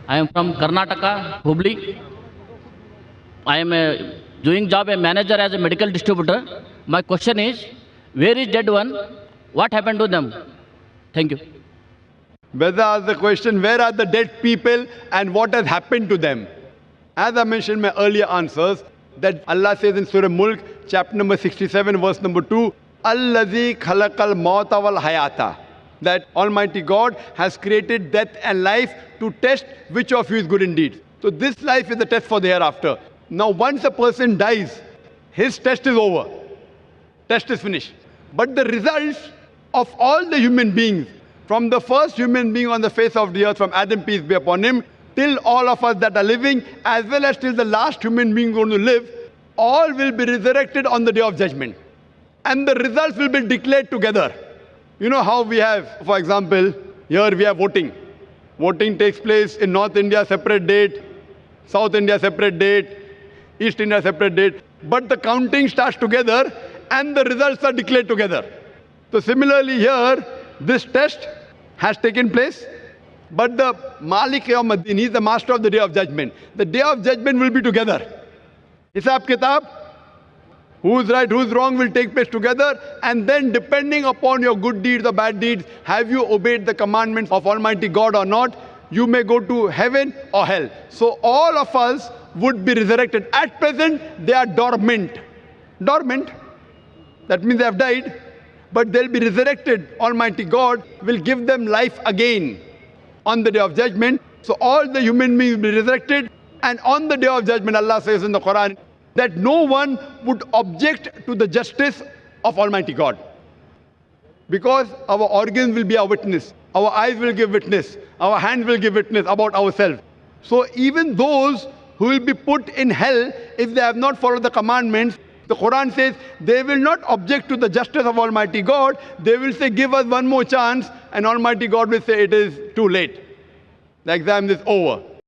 I am from Karnataka, Hubli. I am doing job a manager as a medical distributor. My question is, where is dead one? What happened to them? Thank you. Whether asked the question, where are the dead people and what has happened to them? As I mentioned in my earlier answers, that Allah says in Surah Mulk, chapter number 67, verse number 2, Allazi khalaqal mauta wal hayata. That Almighty God has created death and life to test which of you is good indeed. So this life is a test for the hereafter. Now once a person dies, his test is over. Test is finished. But the results of all the human beings, from the first human being on the face of the earth, from Adam, peace be upon him, till all of us that are living, as well as till the last human being going to live, all will be resurrected on the day of judgment. And the results will be declared together. You know how we have, for example, here we have voting. Voting takes place in North India, separate date, South India, separate date, East India, separate date. But the counting starts together and the results are declared together. So similarly here, this test has taken place, but the Malik Yawmuddin, he is the master of the day of judgment. The day of judgment will be together. Hisab Kitab, who's right, who's wrong will take place together, and then depending upon your good deeds or bad deeds, have you obeyed the commandments of Almighty God or not, you may go to heaven or hell. So all of us would be resurrected. At present, they are dormant. Dormant, that means they have died, but they'll be resurrected. Almighty God will give them life again on the day of judgment. So all the human beings will be resurrected, and on the day of judgment, Allah says in the Quran, that no one would object to the justice of Almighty God. Because our organs will be our witness, our eyes will give witness, our hands will give witness about ourselves. So even those who will be put in hell if they have not followed the commandments, the Quran says they will not object to the justice of Almighty God. They will say, give us one more chance, and Almighty God will say, it is too late. The exam is over.